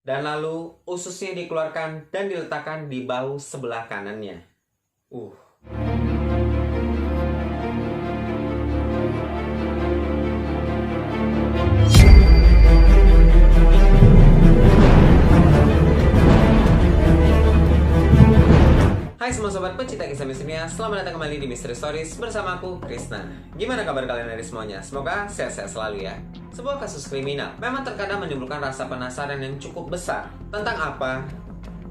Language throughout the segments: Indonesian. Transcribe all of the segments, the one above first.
Dan lalu ususnya dikeluarkan dan diletakkan di bahu sebelah kanannya. Hai semua sobat pecinta kisah misterinya, selamat datang kembali di Mystery Stories bersama aku, Krisna. Gimana kabar kalian dari semuanya? Semoga sehat-sehat selalu ya. Sebuah kasus kriminal memang terkadang menimbulkan rasa penasaran yang cukup besar tentang apa,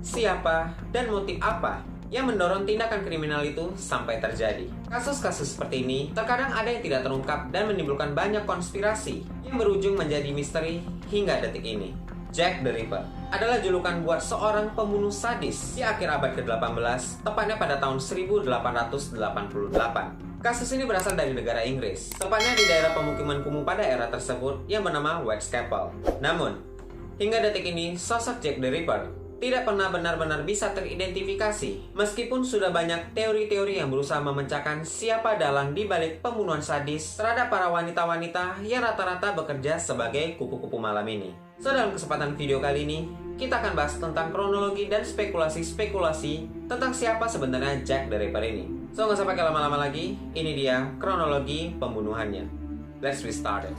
siapa, dan motif apa yang mendorong tindakan kriminal itu sampai terjadi. Kasus-kasus seperti ini terkadang ada yang tidak terungkap dan menimbulkan banyak konspirasi yang berujung menjadi misteri hingga detik ini. Jack the Ripper adalah julukan buat seorang pembunuh sadis di akhir abad ke-18, tepatnya pada tahun 1888. Kasus ini berasal dari negara Inggris, tepatnya di daerah pemukiman kumuh pada era tersebut yang bernama Whitechapel. Namun, hingga detik ini, sosok Jack the Ripper tidak pernah benar-benar bisa teridentifikasi, meskipun sudah banyak teori-teori yang berusaha memecahkan siapa dalang di balik pembunuhan sadis terhadap para wanita-wanita yang rata-rata bekerja sebagai kupu-kupu malam ini. So, dalam kesempatan video kali ini, kita akan bahas tentang kronologi dan spekulasi-spekulasi tentang siapa sebenarnya Jack the Ripper ini. So, nggak usah pakai lama-lama lagi, ini dia kronologi pembunuhannya. Let's get started.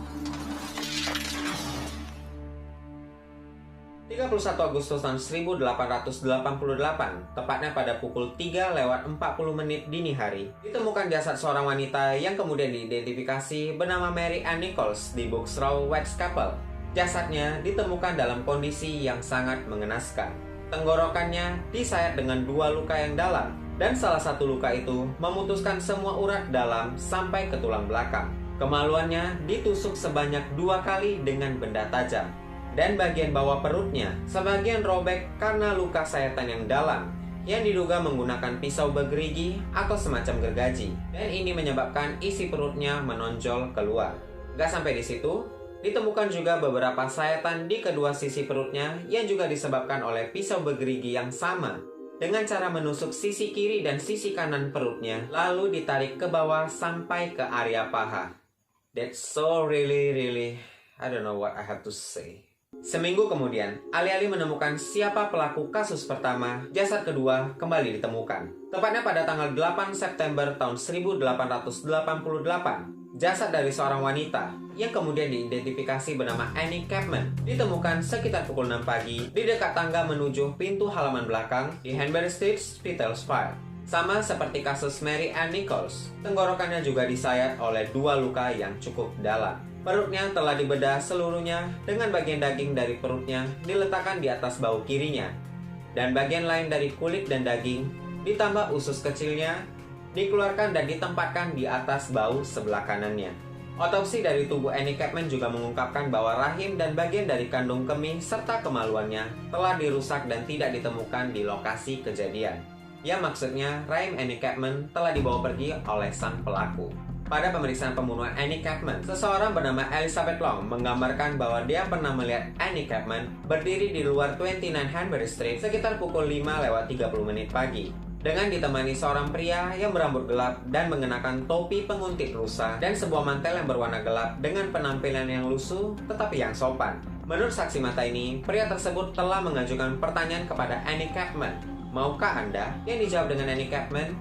31 Agustus tahun 1888, tepatnya pada pukul 3:40 dini hari, ditemukan jasad seorang wanita yang kemudian diidentifikasi bernama Mary Ann Nichols di Buxrow, Whitechapel. Jasadnya ditemukan dalam kondisi yang sangat mengenaskan. Tenggorokannya disayat dengan 2 luka yang dalam, dan salah satu luka itu memutuskan semua urat dalam sampai ke tulang belakang. Kemaluannya ditusuk sebanyak 2 kali dengan benda tajam. Dan bagian bawah perutnya sebagian robek karena luka sayatan yang dalam yang diduga menggunakan pisau bergerigi atau semacam gergaji, dan ini menyebabkan isi perutnya menonjol keluar. Gak sampai di situ, ditemukan juga beberapa sayatan di kedua sisi perutnya yang juga disebabkan oleh pisau bergerigi yang sama dengan cara menusuk sisi kiri dan sisi kanan perutnya lalu ditarik ke bawah sampai ke area paha. That's so really I don't know what I have to say. Seminggu kemudian, alih-alih menemukan siapa pelaku kasus pertama, jasad kedua kembali ditemukan. Tepatnya pada tanggal 8 September tahun 1888, jasad dari seorang wanita yang kemudian diidentifikasi bernama Annie Chapman ditemukan sekitar pukul 6 pagi di dekat tangga menuju pintu halaman belakang di Hanbury Street, Spitalfields. Sama seperti kasus Mary Ann Nichols, tenggorokannya juga disayat oleh 2 luka yang cukup dalam. Perutnya telah dibedah seluruhnya dengan bagian daging dari perutnya diletakkan di atas bahu kirinya. Dan bagian lain dari kulit dan daging ditambah usus kecilnya dikeluarkan dan ditempatkan di atas bahu sebelah kanannya. Otopsi dari tubuh Annie Chapman juga mengungkapkan bahwa rahim dan bagian dari kandung kemih serta kemaluannya telah dirusak dan tidak ditemukan di lokasi kejadian. Ya, maksudnya rahim Annie Chapman telah dibawa pergi oleh sang pelaku. Pada pemeriksaan pembunuhan Annie Chapman, seseorang bernama Elizabeth Long menggambarkan bahwa dia pernah melihat Annie Chapman berdiri di luar 29 Hanbury Street sekitar pukul 5:30 pagi dengan ditemani seorang pria yang berambut gelap dan mengenakan topi penguntit rusa dan sebuah mantel yang berwarna gelap dengan penampilan yang lusuh tetapi yang sopan. Menurut saksi mata ini, pria tersebut telah mengajukan pertanyaan kepada Annie Chapman, "Maukah Anda?" Yang dijawab dengan Annie Chapman,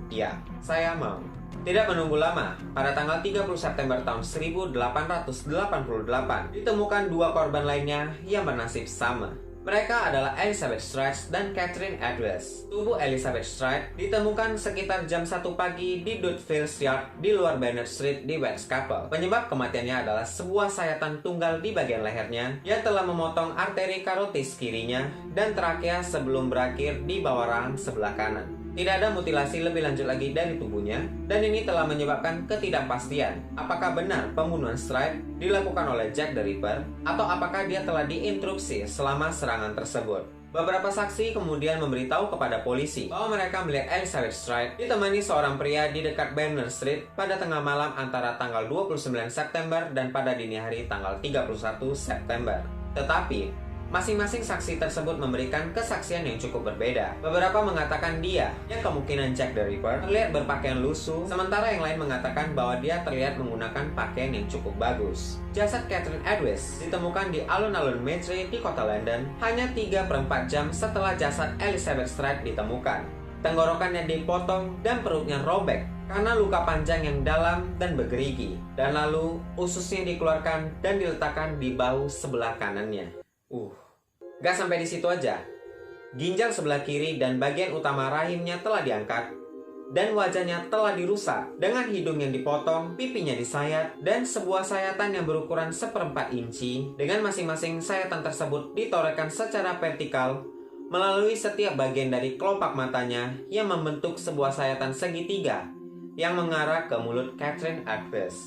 "Ya, saya mau." Tidak menunggu lama, pada tanggal 30 September tahun 1888, ditemukan 2 korban lainnya yang bernasib sama. Mereka adalah Elizabeth Stride dan Catherine Edwards. Tubuh Elizabeth Stride ditemukan sekitar jam 1 pagi di Dudfields Yard di luar Bernard Street di Whitechapel. Penyebab kematiannya adalah sebuah sayatan tunggal di bagian lehernya yang telah memotong arteri karotis kirinya dan trakea sebelum berakhir di bawah rahang sebelah kanan. Tidak ada mutilasi lebih lanjut lagi dari tubuhnya, dan ini telah menyebabkan ketidakpastian apakah benar pembunuhan Stride dilakukan oleh Jack the Ripper atau apakah dia telah diinterupsi selama serangan tersebut. Beberapa saksi kemudian memberitahu kepada polisi bahwa mereka melihat Elizabeth Stride ditemani seorang pria di dekat Bernard Street pada tengah malam antara tanggal 29 September dan pada dini hari tanggal 31 September. Tetapi, Masing-masing saksi tersebut memberikan kesaksian yang cukup berbeda. Beberapa mengatakan dia, yang kemungkinan Jack the Ripper, terlihat berpakaian lusuh, sementara yang lain mengatakan bahwa dia terlihat menggunakan pakaian yang cukup bagus. Jasad Catherine Edwards ditemukan di alun-alun Maitre di kota London hanya 3/4 jam setelah jasad Elizabeth Stride ditemukan. Tenggorokannya dipotong dan perutnya robek karena luka panjang yang dalam dan bergerigi. Dan lalu ususnya dikeluarkan dan diletakkan di bahu sebelah kanannya. Gak sampai di situ aja. Ginjal sebelah kiri dan bagian utama rahimnya telah diangkat dan wajahnya telah dirusak dengan hidung yang dipotong, pipinya disayat, dan sebuah sayatan yang berukuran 1/4 inci dengan masing-masing sayatan tersebut ditorehkan secara vertikal melalui setiap bagian dari kelopak matanya yang membentuk sebuah sayatan segitiga yang mengarah ke mulut Catherine Edwards.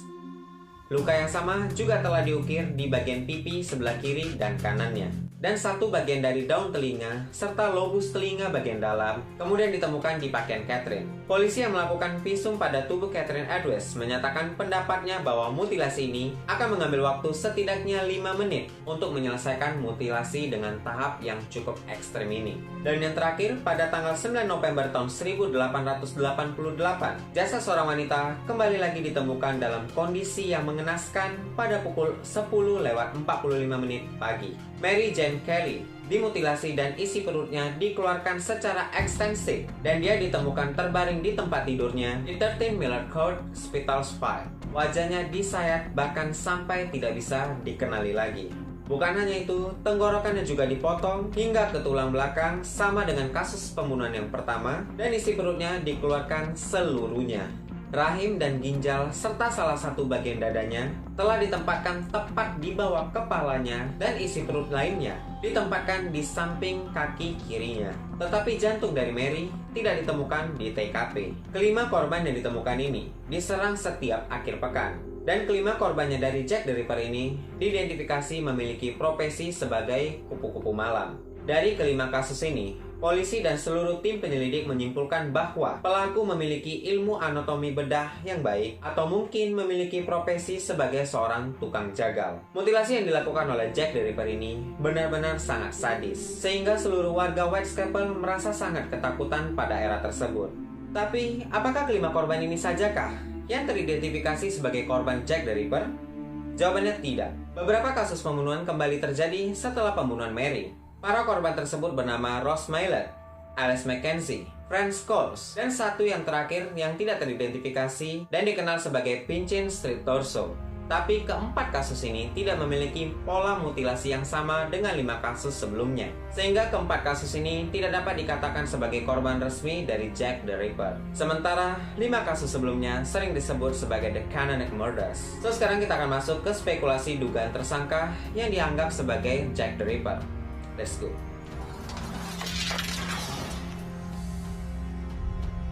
Luka yang sama juga telah diukir di bagian pipi sebelah kiri dan kanannya. Dan satu bagian dari daun telinga, serta lobus telinga bagian dalam, kemudian ditemukan di pakaian Catherine. Polisi yang melakukan visum pada tubuh Catherine Edwards menyatakan pendapatnya bahwa mutilasi ini akan mengambil waktu setidaknya 5 menit untuk menyelesaikan mutilasi dengan tahap yang cukup ekstrem ini. Dan yang terakhir, pada tanggal 9 November tahun 1888, jasad seorang wanita kembali lagi ditemukan dalam kondisi yang mengenaskan pada pukul 10:45 pagi. Mary Jane Kelly dimutilasi dan isi perutnya dikeluarkan secara ekstensif dan dia ditemukan terbaring di tempat tidurnya di 13 Miller Court, Spitalfields. Wajahnya disayat bahkan sampai tidak bisa dikenali lagi. Bukan hanya itu, tenggorokannya juga dipotong hingga ke tulang belakang sama dengan kasus pembunuhan yang pertama dan isi perutnya dikeluarkan seluruhnya. Rahim dan ginjal serta salah satu bagian dadanya telah ditempatkan tepat di bawah kepalanya dan isi perut lainnya ditempatkan di samping kaki kirinya. Tetapi jantung dari Mary tidak ditemukan di TKP. Kelima korban yang ditemukan ini diserang setiap akhir pekan. Dan kelima korbannya dari Jack the Ripper ini diidentifikasi memiliki profesi sebagai kupu-kupu malam. Dari kelima kasus ini, polisi dan seluruh tim penyelidik menyimpulkan bahwa pelaku memiliki ilmu anatomi bedah yang baik atau mungkin memiliki profesi sebagai seorang tukang jagal. Mutilasi yang dilakukan oleh Jack the Ripper ini benar-benar sangat sadis, sehingga seluruh warga Whitechapel merasa sangat ketakutan pada era tersebut. Tapi, apakah kelima korban ini sajakah yang teridentifikasi sebagai korban Jack the Ripper? Jawabannya tidak. Beberapa kasus pembunuhan kembali terjadi setelah pembunuhan Mary. Para korban tersebut bernama Rose Mylett, Alice Mackenzie, Frank Scholes, dan satu yang terakhir yang tidak teridentifikasi dan dikenal sebagai Pinchin Street Torso. Tapi keempat kasus ini tidak memiliki pola mutilasi yang sama dengan 5 kasus sebelumnya. Sehingga keempat kasus ini tidak dapat dikatakan sebagai korban resmi dari Jack the Ripper. Sementara 5 kasus sebelumnya sering disebut sebagai The Canonic Murders. So sekarang kita akan masuk ke spekulasi dugaan tersangka yang dianggap sebagai Jack the Ripper. Let's go.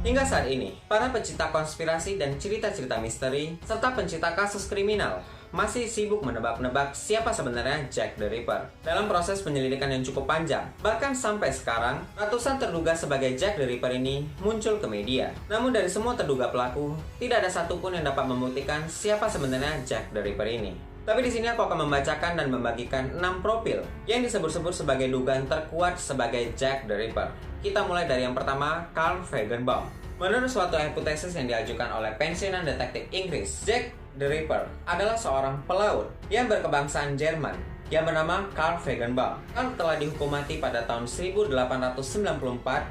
Hingga saat ini, para pencipta konspirasi dan cerita-cerita misteri, serta pencipta kasus kriminal masih sibuk menebak-nebak siapa sebenarnya Jack the Ripper. Dalam proses penyelidikan yang cukup panjang, bahkan sampai sekarang, ratusan terduga sebagai Jack the Ripper ini muncul ke media. Namun dari semua terduga pelaku, tidak ada satupun yang dapat membuktikan siapa sebenarnya Jack the Ripper ini. Tapi di sini aku akan membacakan dan membagikan 6 profil yang disebut-sebut sebagai dugaan terkuat sebagai Jack the Ripper. Kita mulai dari yang pertama, Carl Feigenbaum. Menurut suatu hipotesis yang diajukan oleh pensiunan detektif Inggris, Jack the Ripper adalah seorang pelaut yang berkebangsaan Jerman yang bernama Carl Feigenbaum. Carl telah dihukum mati pada tahun 1894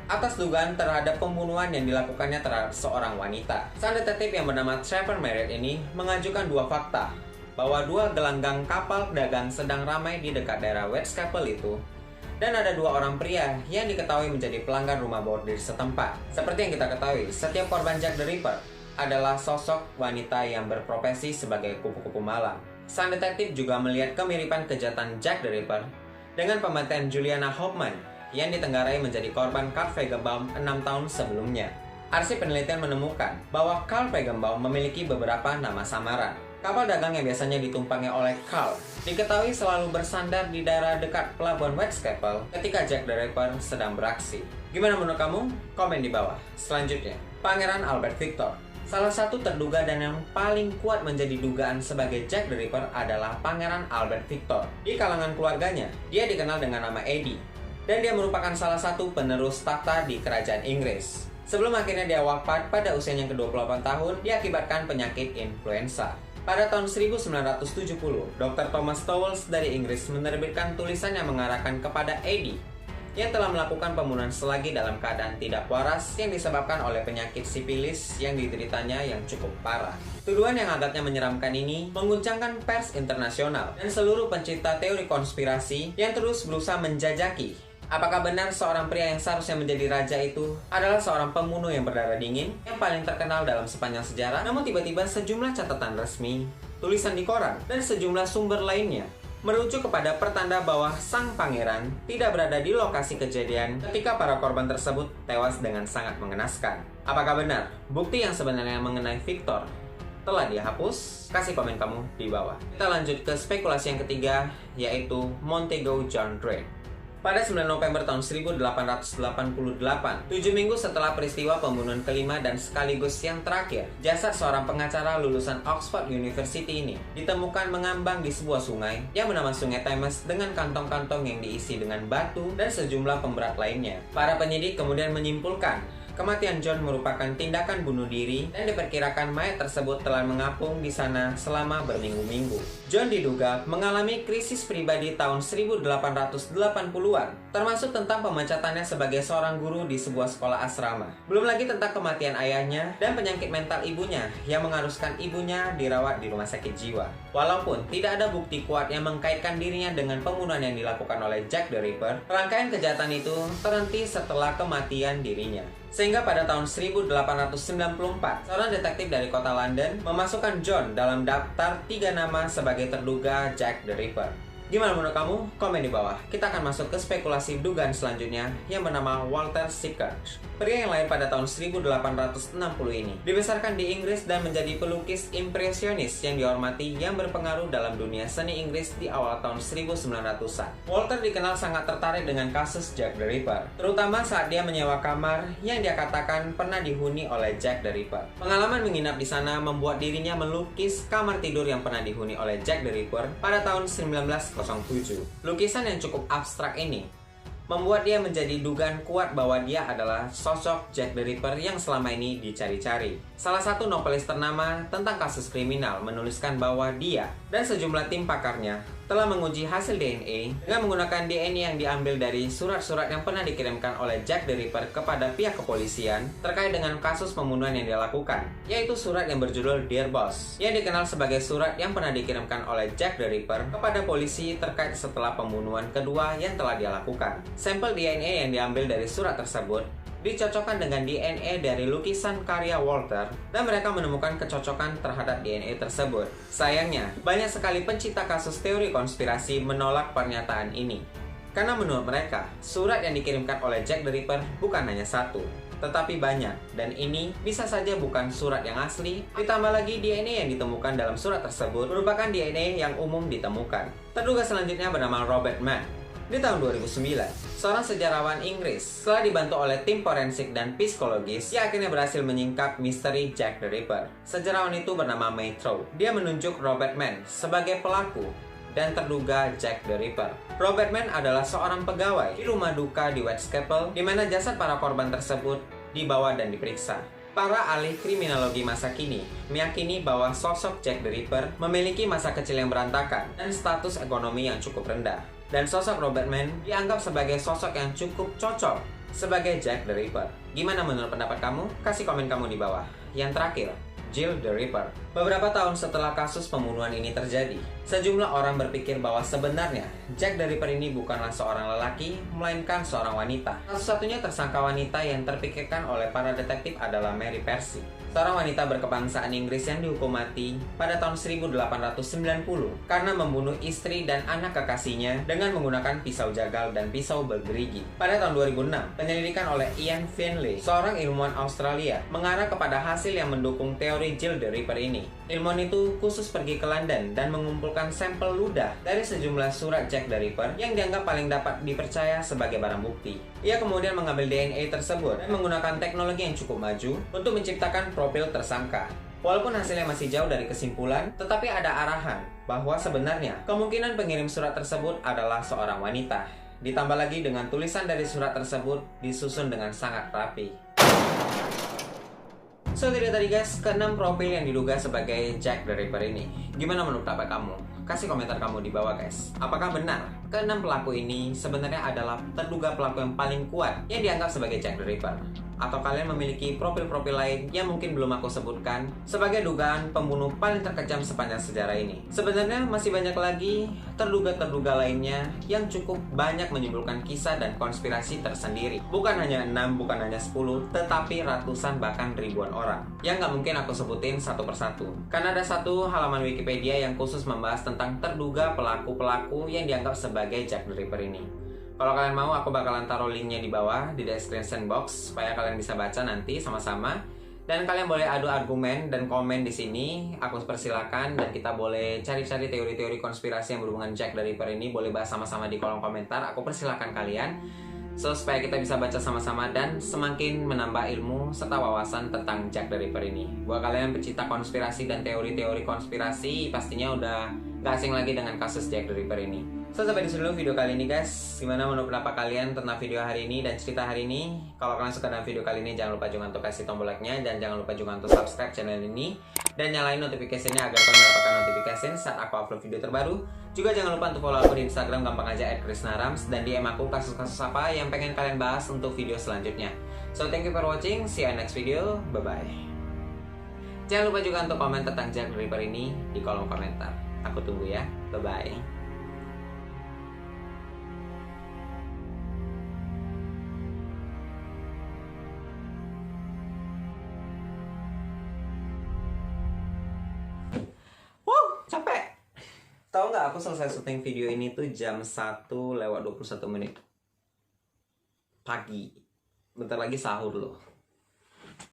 atas dugaan terhadap pembunuhan yang dilakukannya terhadap seorang wanita. Sang detektif yang bernama Trevor Merritt ini mengajukan 2 fakta, bahwa 2 gelanggang kapal dagang sedang ramai di dekat daerah Whitechapel itu, dan ada 2 orang pria yang diketahui menjadi pelanggan rumah bordir setempat. Seperti yang kita ketahui, setiap korban Jack the Ripper adalah sosok wanita yang berprofesi sebagai kupu-kupu malam. Sang detektif juga melihat kemiripan kejahatan Jack the Ripper dengan pematian Juliana Hoffman yang ditenggarai menjadi korban Carl Feigenbaum 6 tahun sebelumnya. Arsip penelitian menemukan bahwa Carl Feigenbaum memiliki beberapa nama samaran. Kapal dagang yang biasanya ditumpangi oleh Carl diketahui selalu bersandar di daerah dekat pelabuhan Whitechapel ketika Jack the Ripper sedang beraksi. Gimana menurut kamu? Komen di bawah. Selanjutnya, Pangeran Albert Victor. Salah satu terduga dan yang paling kuat menjadi dugaan sebagai Jack the Ripper adalah Pangeran Albert Victor. Di kalangan keluarganya, dia dikenal dengan nama Eddie, dan dia merupakan salah satu penerus tahta di kerajaan Inggris. Sebelum akhirnya dia wafat pada usianya ke-28 tahun diakibatkan penyakit influenza. Pada tahun 1970, Dr. Thomas Towles dari Inggris menerbitkan tulisan yang mengarahkan kepada Eddie yang telah melakukan pembunuhan selagi dalam keadaan tidak waras yang disebabkan oleh penyakit sipilis yang dideritanya yang cukup parah. Tuduhan yang agaknya menyeramkan ini mengguncangkan pers internasional dan seluruh pencinta teori konspirasi yang terus berusaha menjajaki apakah benar seorang pria yang seharusnya menjadi raja itu adalah seorang pembunuh yang berdarah dingin yang paling terkenal dalam sepanjang sejarah. Namun tiba-tiba sejumlah catatan resmi, tulisan di koran, dan sejumlah sumber lainnya merujuk kepada pertanda bahwa sang pangeran tidak berada di lokasi kejadian ketika para korban tersebut tewas dengan sangat mengenaskan. Apakah benar bukti yang sebenarnya mengenai Victor telah dihapus? Kasih komen kamu di bawah. Kita lanjut ke spekulasi yang ketiga, yaitu Montego John Drake. Pada 9 November tahun 1888, 7 minggu setelah peristiwa pembunuhan kelima dan sekaligus yang terakhir, jasad seorang pengacara lulusan Oxford University ini ditemukan mengambang di sebuah sungai yang bernama Sungai Thames dengan kantong-kantong yang diisi dengan batu dan sejumlah pemberat lainnya. Para penyidik kemudian menyimpulkan kematian John merupakan tindakan bunuh diri dan diperkirakan mayat tersebut telah mengapung di sana selama berminggu-minggu. John diduga mengalami krisis pribadi tahun 1880-an, termasuk tentang pemecatannya sebagai seorang guru di sebuah sekolah asrama. Belum lagi tentang kematian ayahnya dan penyakit mental ibunya yang mengharuskan ibunya dirawat di rumah sakit jiwa. Walaupun tidak ada bukti kuat yang mengkaitkan dirinya dengan pembunuhan yang dilakukan oleh Jack the Ripper, rangkaian kejahatan itu terhenti setelah kematian dirinya. Sehingga pada tahun 1894, seorang detektif dari kota London memasukkan John dalam daftar 3 nama sebagai terduga Jack the Ripper. Gimana menurut kamu? Komen di bawah. Kita akan masuk ke spekulasi dugaan selanjutnya yang bernama Walter Sickert. Pria yang lahir pada tahun 1860 ini dibesarkan di Inggris dan menjadi pelukis impresionis yang dihormati yang berpengaruh dalam dunia seni Inggris di awal tahun 1900-an. Walter dikenal sangat tertarik dengan kasus Jack the Ripper, terutama saat dia menyewa kamar yang dia katakan pernah dihuni oleh Jack the Ripper. Pengalaman menginap di sana membuat dirinya melukis kamar tidur yang pernah dihuni oleh Jack the Ripper pada tahun 1907. Lukisan yang cukup abstrak ini membuat dia menjadi dugaan kuat bahwa dia adalah sosok Jack the Ripper yang selama ini dicari-cari. Salah satu novelis ternama tentang kasus kriminal menuliskan bahwa dia dan sejumlah tim pakarnya telah menguji hasil DNA dengan menggunakan DNA yang diambil dari surat-surat yang pernah dikirimkan oleh Jack the Ripper kepada pihak kepolisian terkait dengan kasus pembunuhan yang dia lakukan, yaitu surat yang berjudul Dear Boss, yang dikenal sebagai surat yang pernah dikirimkan oleh Jack the Ripper kepada polisi terkait setelah pembunuhan kedua yang telah dia lakukan. Sampel DNA yang diambil dari surat tersebut dicocokkan dengan DNA dari lukisan karya Walter dan mereka menemukan kecocokan terhadap DNA tersebut. Sayangnya, banyak sekali pencinta kasus teori konspirasi menolak pernyataan ini. Karena menurut mereka, surat yang dikirimkan oleh Jack the Ripper bukan hanya satu, tetapi banyak, dan ini bisa saja bukan surat yang asli. Ditambah lagi DNA yang ditemukan dalam surat tersebut merupakan DNA yang umum ditemukan. Terduga selanjutnya bernama Robert Mann. Di tahun 2009, seorang sejarawan Inggris setelah dibantu oleh tim forensik dan psikologis, dia akhirnya berhasil menyingkap misteri Jack the Ripper. Sejarawan itu bernama Maytrow. Dia menunjuk Robert Mann sebagai pelaku dan terduga Jack the Ripper. Robert Mann adalah seorang pegawai di rumah duka di Whitechapel, di mana jasad para korban tersebut dibawa dan diperiksa. Para ahli kriminologi masa kini meyakini bahwa sosok Jack the Ripper memiliki masa kecil yang berantakan dan status ekonomi yang cukup rendah. Dan sosok Robert Mann dianggap sebagai sosok yang cukup cocok sebagai Jack the Ripper. Gimana menurut pendapat kamu? Kasih komen kamu di bawah. Yang terakhir, Jill the Ripper. Beberapa tahun setelah kasus pembunuhan ini terjadi, sejumlah orang berpikir bahwa sebenarnya Jack the Ripper ini bukanlah seorang lelaki, melainkan seorang wanita. Satu-satunya tersangka wanita yang terpikirkan oleh para detektif adalah Mary Percy, seorang wanita berkebangsaan Inggris yang dihukum mati pada tahun 1890 karena membunuh istri dan anak kekasihnya dengan menggunakan pisau jagal dan pisau bergerigi. Pada tahun 2006, penyelidikan oleh Ian Finlay, seorang ilmuwan Australia, mengarah kepada hasil yang mendukung teori Jill the Ripper ini. Ilmuwan itu khusus pergi ke London dan mengumpulkan sampel ludah dari sejumlah surat Jack the Ripper yang dianggap paling dapat dipercaya sebagai barang bukti. Ia kemudian mengambil DNA tersebut dan menggunakan teknologi yang cukup maju untuk menciptakan profil tersangka. Walaupun hasilnya masih jauh dari kesimpulan, tetapi ada arahan bahwa sebenarnya kemungkinan pengirim surat tersebut adalah seorang wanita. Ditambah lagi dengan tulisan dari surat tersebut disusun dengan sangat rapi. So, itu dia tadi guys, ke-6 profil yang diduga sebagai Jack the Ripper ini. Gimana menurut kamu? Kasih komentar kamu di bawah guys. Apakah benar ke-6 pelaku ini sebenarnya adalah terduga pelaku yang paling kuat yang dianggap sebagai Jack the Ripper? Atau kalian memiliki profil-profil lain yang mungkin belum aku sebutkan sebagai dugaan pembunuh paling terkejam sepanjang sejarah ini? Sebenarnya masih banyak lagi terduga-terduga lainnya yang cukup banyak menimbulkan kisah dan konspirasi tersendiri. Bukan hanya 6, bukan hanya 10, tetapi ratusan bahkan ribuan orang yang nggak mungkin aku sebutin satu persatu. Karena ada satu halaman Wikipedia yang khusus membahas tentang terduga pelaku-pelaku yang dianggap sebagai Jack the Ripper ini. Kalau kalian mau, aku bakalan taruh linknya di bawah di description box supaya kalian bisa baca nanti sama-sama. Dan kalian boleh adu argumen dan komen di sini. Aku persilakan dan kita boleh cari-cari teori-teori konspirasi yang berhubungan Jack the Ripper ini. Boleh bahas sama-sama di kolom komentar. Aku persilakan kalian. So, supaya kita bisa baca sama-sama dan semakin menambah ilmu serta wawasan tentang Jack the Ripper ini. Buat kalian pecinta konspirasi dan teori-teori konspirasi, pastinya udah gak asing lagi dengan kasus Jack the Ripper ini. So, sampai di sini dulu video kali ini guys. Gimana menurut pendapat kalian tentang video hari ini dan cerita hari ini? Kalau kalian suka dengan video kali ini, jangan lupa juga untuk kasih tombol like-nya dan jangan lupa juga untuk subscribe channel ini dan nyalain notifikasinya agar kalian mendapatkan notifikasi saat aku upload video terbaru. Juga jangan lupa untuk follow aku di Instagram, gampang aja @krisnarams, dan DM aku kasus-kasus apa yang pengen kalian bahas untuk video selanjutnya. So, thank you for watching. See you next video. Bye-bye. Jangan lupa juga untuk komen tentang Jack the Ripper ini di kolom komentar. Aku tunggu ya. Bye-bye. Capek. Tahu nggak, aku selesai syuting video ini tuh jam 1:21 pagi. Bentar lagi sahur loh.